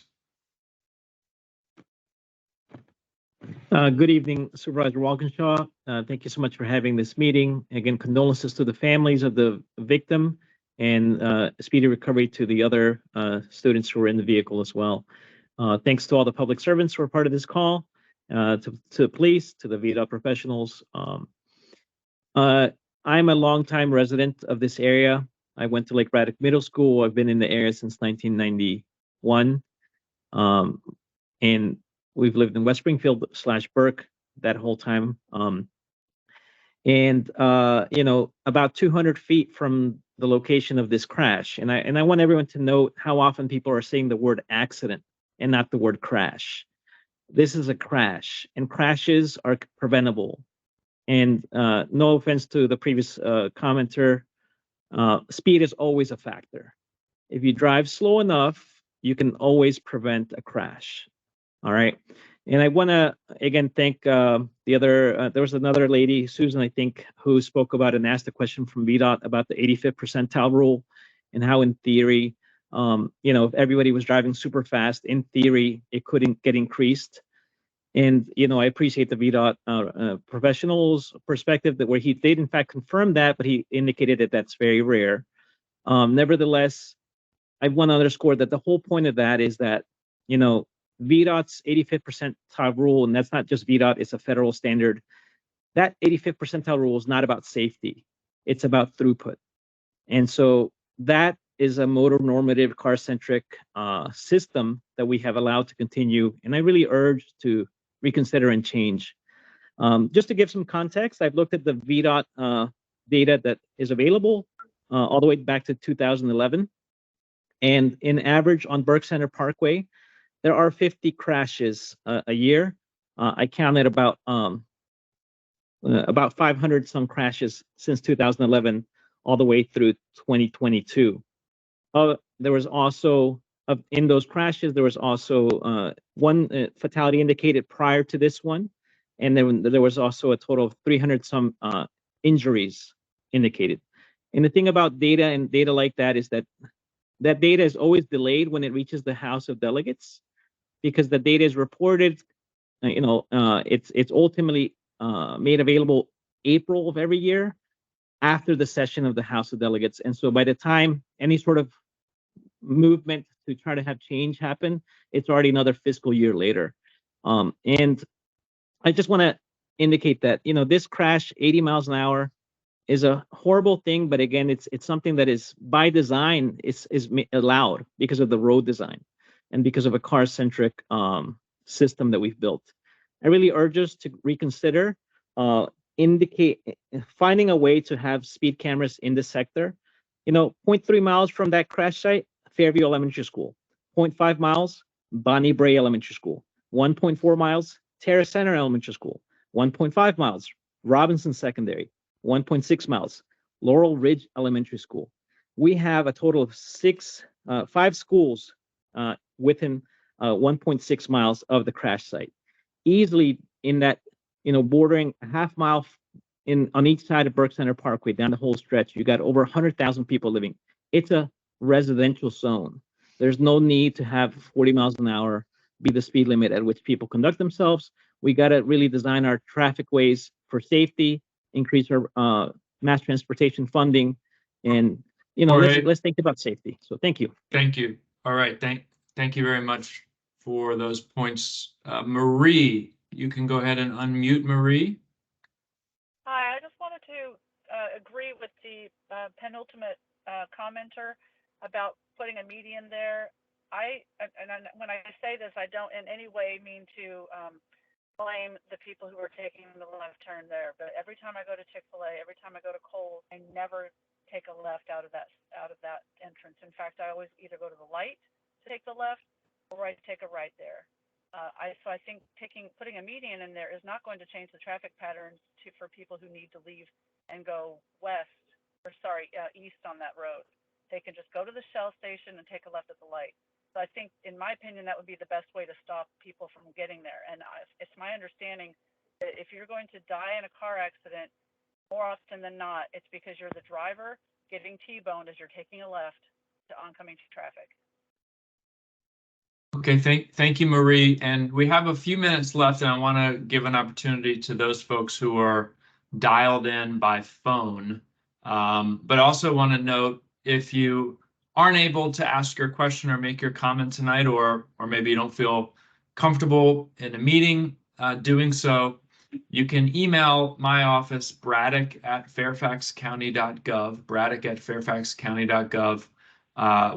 Good evening, Supervisor Walkinshaw. Thank you so much for having this meeting. Again, condolences to the families of the victim and speedy recovery to the other students who were in the vehicle as well. Thanks to all the public servants who are part of this call, to police, to the VDOT professionals. I'm a longtime resident of this area. I went to Lake Braddock Middle School. I've been in the area since 1991. And we've lived in West Springfield / Burke that whole time. You know, about 200 feet from the location of this crash. And I want everyone to note how often people are saying the word accident and not the word crash. This is a crash, and crashes are preventable. And no offense to the previous commenter, speed is always a factor. If you drive slow enough, you can always prevent a crash. All right. And I want to, again, thank the other, there was another lady, Susan, I think, who spoke about and asked a question from VDOT about the 85th percentile rule and how in theory, you know, if everybody was driving super fast, in theory, it couldn't get increased. And, you know, I appreciate the VDOT professional's perspective that where he did in fact confirm that, but he indicated that that's very rare. Nevertheless, I want to underscore that the whole point of that is that, you know, VDOT's 85th percentile rule, and that's not just VDOT, it's a federal standard. That 85th percentile rule is not about safety. It's about throughput. And so that is a motor normative car-centric system that we have allowed to continue. And I really urge to reconsider and change. Just to give some context, I've looked at the VDOT data that is available all the way back to 2011. And in average on Burke Center Parkway, there are 50 crashes a year. I counted about 500 some crashes since 2011 all the way through 2022. There was also, in those crashes, there was also one fatality indicated prior to this one. And then there was also a total of 300 some injuries indicated. And the thing about data and data like that is that that data is always delayed when it reaches the House of Delegates, because the data is reported, you know, it's ultimately made available April of every year after the session of the House of Delegates. And so by the time any sort of movement to try to have change happen, it's already another fiscal year later. And I just want to indicate that, you know, this crash, 80 miles an hour, is a horrible thing, but again, it's something that is by design is allowed because of the road design and because of a car-centric system that we've built. I really urge us to reconsider, finding a way to have speed cameras in the sector. You know, 0.3 miles from that crash site, Fairview Elementary School. 0.5 miles, Bonnie Bray Elementary School. 1.4 miles, Terrace Center Elementary School. 1.5 miles, Robinson Secondary. 1.6 miles, Laurel Ridge Elementary School. We have a total of 5 schools within 1.6 miles of the crash site. Easily in that, you know, bordering a half mile on each side of Burke Center Parkway down the whole stretch, you got over 100,000 people living. It's a residential zone. There's no need to have 40 miles an hour be the speed limit at which people conduct themselves. We got to really design our traffic ways for safety, increase our mass transportation funding, and, you know, let's think about safety. So thank you. Thank you. All right. Thank you very much for those points. Marie, you can go ahead and unmute, Marie. Hi, I just wanted to agree with the penultimate commenter about putting a median there. When I say this, I don't in any way mean to blame the people who are taking the left turn there. But every time I go to Chick-fil-A, every time I go to Kohl's, I never take a left out of that entrance. In fact, I always either go to the light to take the left, or I take a right there. So I think putting a median in there is not going to change the traffic patterns for people who need to leave and go east on that road. They can just go to the Shell station and take a left at the light. So I think, in my opinion, that would be the best way to stop people from getting there. And it's my understanding that if you're going to die in a car accident, more often than not, it's because you're the driver getting T-boned as you're taking a left to oncoming traffic. Okay, thank you, Marie. And we have a few minutes left, and I want to give an opportunity to those folks who are dialed in by phone. But also want to note, if you aren't able to ask your question or make your comment tonight, or maybe you don't feel comfortable in a meeting doing so, you can email my office, braddock@fairfaxcounty.gov, braddock@fairfaxcounty.gov.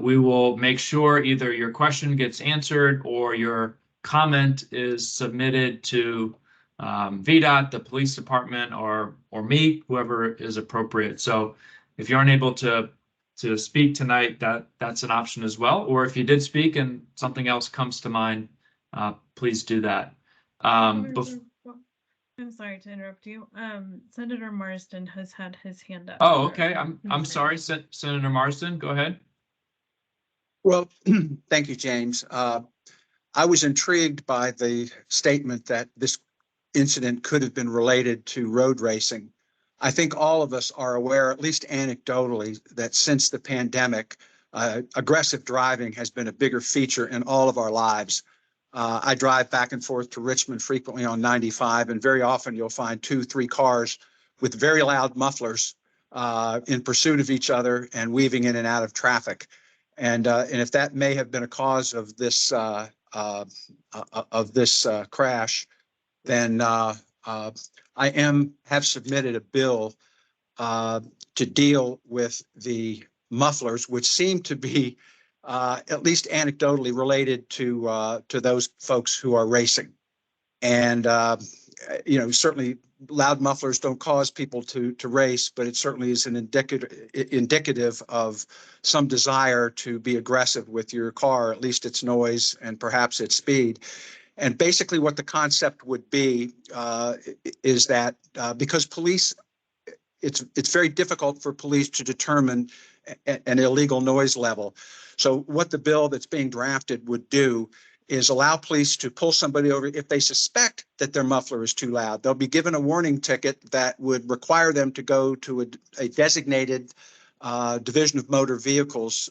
We will make sure either your question gets answered or your comment is submitted to VDOT, the police department, or me, whoever is appropriate. So if you aren't able to speak tonight, that's an option as well. Or if you did speak and something else comes to mind, please do that. I'm sorry to interrupt you. Senator Marsden has had his hand up. Oh, okay. I'm sorry, Senator Marsden, go ahead. Well, thank you, James. I was intrigued by the statement that this incident could have been related to road racing. I think all of us are aware, at least anecdotally, that since the pandemic, aggressive driving has been a bigger feature in all of our lives. I drive back and forth to Richmond frequently on 95, and very often you'll find 2-3 cars with very loud mufflers in pursuit of each other and weaving in and out of traffic. And if that may have been a cause of this crash, then I have submitted a bill to deal with the mufflers, which seem to be at least anecdotally related to those folks who are racing. And certainly loud mufflers don't cause people to race, but it certainly is an indicative of some desire to be aggressive with your car, at least its noise and perhaps its speed. And basically what the concept would be is that because police, it's very difficult for police to determine an illegal noise level. So what the bill that's being drafted would do is allow police to pull somebody over if they suspect that their muffler is too loud. They'll be given a warning ticket that would require them to go to a designated Division of Motor Vehicles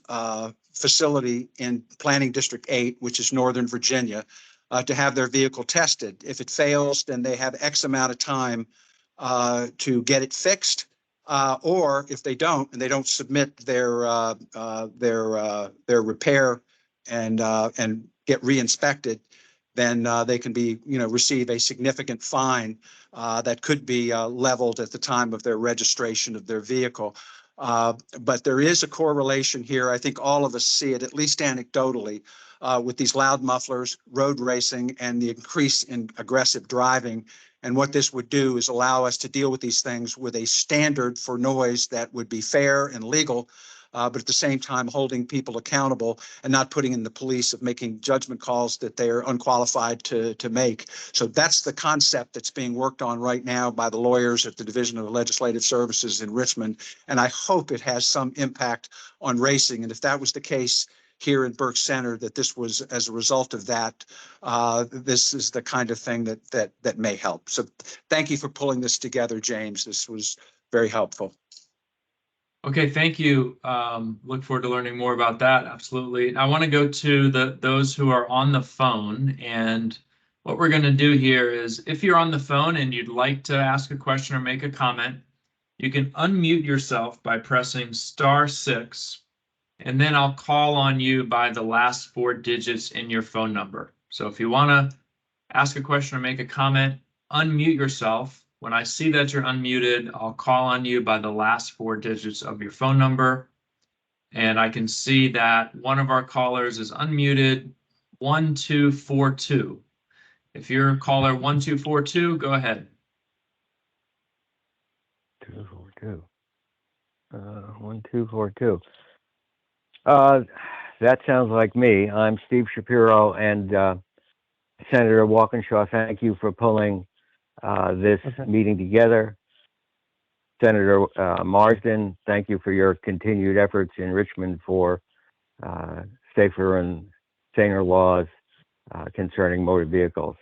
facility in Planning District 8, which is Northern Virginia, to have their vehicle tested. If it fails, then they have X amount of time to get it fixed, or if they don't, and they don't submit their repair and get re-inspected, then they can be, receive a significant fine that could be leveled at the time of their registration of their vehicle. But there is a correlation here. I think all of us see it, at least anecdotally, with these loud mufflers, road racing, and the increase in aggressive driving. And what this would do is allow us to deal with these things with a standard for noise that would be fair and legal, but at the same time holding people accountable and not putting in the police of making judgment calls that they're unqualified to make. So that's the concept that's being worked on right now by the lawyers at the Division of Legislative Services in Richmond. And I hope it has some impact on racing. And if that was the case here in Burke Center, that this was as a result of that, this is the kind of thing that may help. So thank you for pulling this together, James. This was very helpful. Okay, thank you. Look forward to learning more about that. Absolutely. I want to go to those who are on the phone. And what we're going to do here is, if you're on the phone and you'd like to ask a question or make a comment, you can unmute yourself by pressing *6, and then I'll call on you by the last 4 digits in your phone number. So if you want to ask a question or make a comment, unmute yourself. When I see that you're unmuted, I'll call on you by the last 4 digits of your phone number. And I can see that one of our callers is unmuted, 1242. If you're caller 1242, go ahead. 242. 1242. That sounds like me. I'm Steve Shapiro, and Senator Walkinshaw, thank you for pulling this meeting together. Senator Marsden, thank you for your continued efforts in Richmond for safer and saner laws concerning motor vehicles.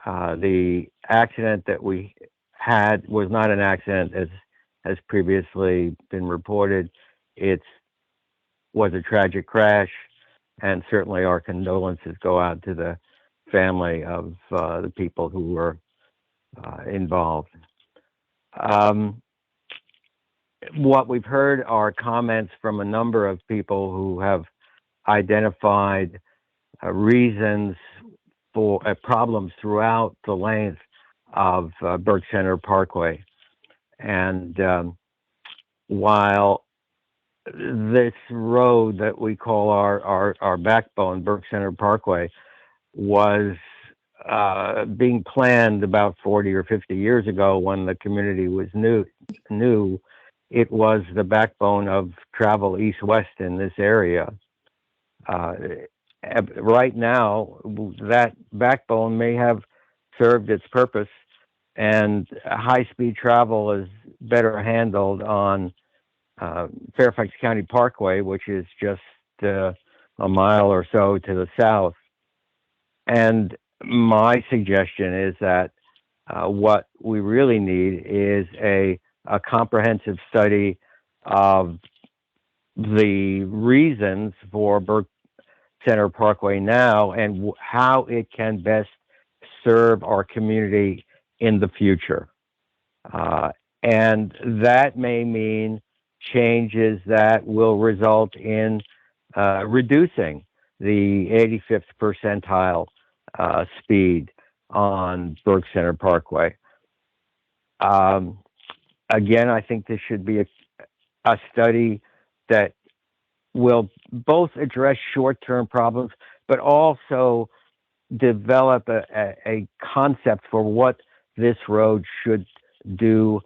The accident that we had was not an accident as has previously been reported. It was a tragic crash, and certainly our condolences go out to the family of the people who were involved. What we've heard are comments from a number of people who have identified reasons for problems throughout the length of Burke Center Parkway. And while this road that we call our backbone, Burke Center Parkway, was being planned about 40 or 50 years ago when the community was new, it was the backbone of travel east-west in this area. Right now, that backbone may have served its purpose, and high-speed travel is better handled on Fairfax County Parkway, which is just a mile or so to the south. And my suggestion is that what we really need is a comprehensive study of the reasons for Burke Center Parkway now and how it can best serve our community in the future. And that may mean changes that will result in reducing the 85th percentile speed on Burke Center Parkway. Again, I think this should be a study that will both address short-term problems, but also develop a concept for what this road should do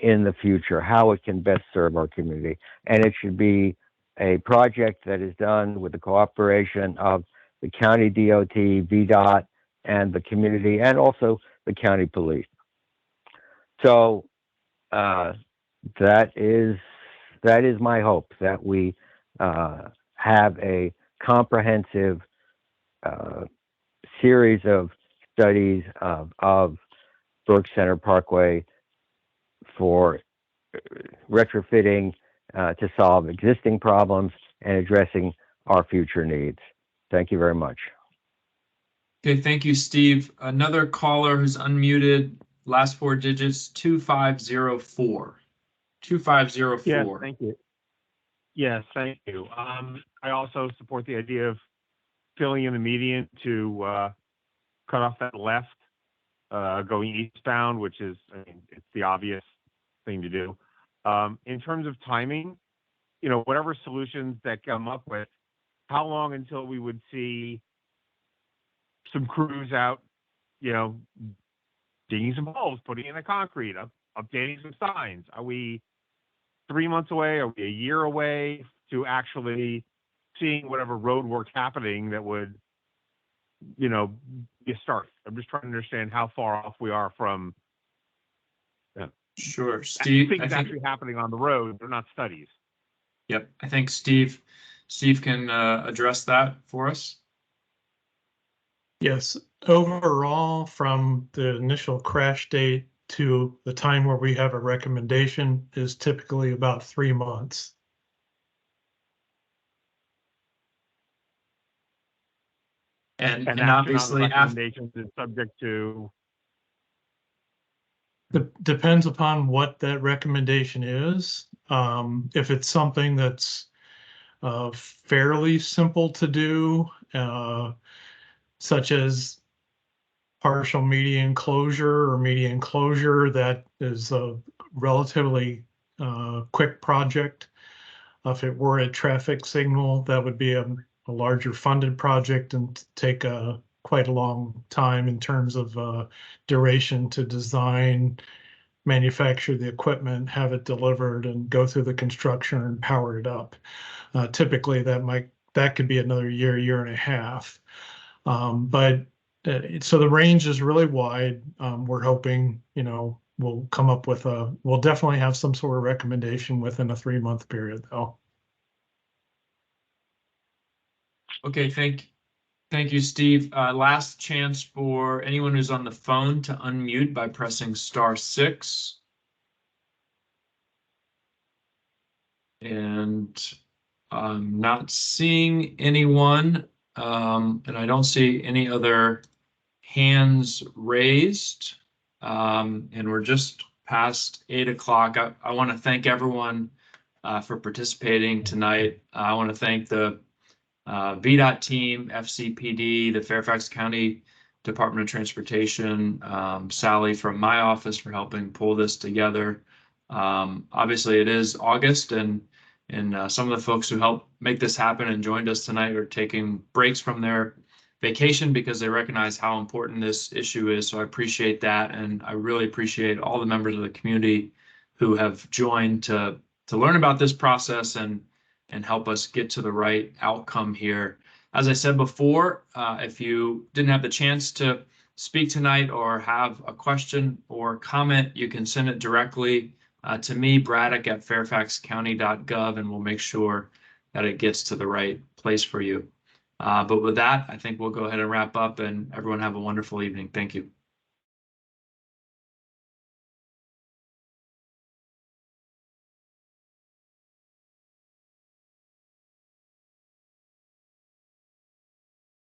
in the future, how it can best serve our community. And it should be a project that is done with the cooperation of the county DOT, VDOT, and the community, and also the county police. So that is my hope, that we have a comprehensive series of studies of Burke Center Parkway for retrofitting to solve existing problems and addressing our future needs. Thank you very much. Okay, thank you, Steve. Another caller who's unmuted, last four digits, 2504. 2504. Yes, thank you. Yes, thank you. I also support the idea of filling in the median to cut off that left going eastbound, which is, I mean, it's the obvious thing to do. In terms of timing, you know, whatever solutions that come up with, how long until we would see some crews out, you know, digging some holes, putting in the concrete, updating some signs? Are we 3 months away? Are we a year away to actually seeing whatever road work happening that would, you know, be a start? I'm just trying to understand how far off we are from Sure, Steve. Things actually happening on the road. They're not studies. Yep, I think Steve can address that for us. Yes, overall, from the initial crash date to the time where we have a recommendation is typically about 3 months. And obviously obviously recommendations is subject to. Depends upon what that recommendation is. If it's something that's fairly simple to do, such as partial median closure or median closure, that is a relatively quick project. If it were a traffic signal, that would be a larger funded project and take quite a long time in terms of duration to design, manufacture the equipment, have it delivered, and go through the construction and power it up. Typically, that could be another year and a half. But so the range is really wide. We're hoping, we'll come up with we'll definitely have some sort of recommendation within a 3-month period, though. Okay, thank you, Steve. Last chance for anyone who's on the phone to unmute by pressing *6. And I'm not seeing anyone, and I don't see any other hands raised. And we're just past 8 o'clock. I want to thank everyone for participating tonight. I want to thank the VDOT team, FCPD, the Fairfax County Department of Transportation, Sally from my office for helping pull this together. Obviously, it is August, and some of the folks who helped make this happen and joined us tonight are taking breaks from their vacation because they recognize how important this issue is. So I appreciate that, and I really appreciate all the members of the community who have joined to learn about this process and help us get to the right outcome here. As I said before, if you didn't have the chance to speak tonight or have a question or comment, you can send it directly to me, Braddock at fairfaxcounty.gov, and we'll make sure that it gets to the right place for you. But with that, I think we'll go ahead and wrap up, and everyone have a wonderful evening. Thank you.